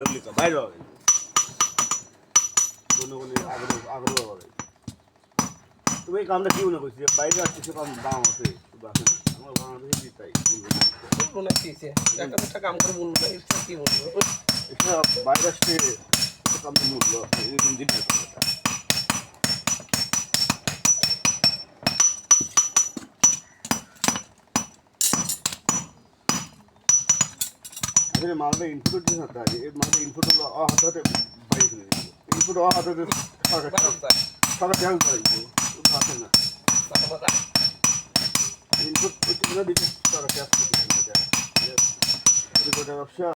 বাইরে হবে জনগণের আগ্রহ হবে। তুমি এই কামটা কি মনে করছি যে বাইরে আর কিছু কাম দাম আছে শুধু আছে না আমার বাংলাদেশে তাই বলবো না কি একটা দুটা কাম করে বলবো না এটা কি বলবো এটা বাইরে আসতে কাম মূল্য এই জিনিস আসলে মালটা ইনপুট দিতে হতে হয় এই মালটা ইনপুট হলো হাতে হাতে বাইরে ফেলে দিচ্ছে ইনপুট হাতে হাতে সরকার খেয়াল করে আছে না ইনপুট দিচ্ছে সরকার ব্যবসা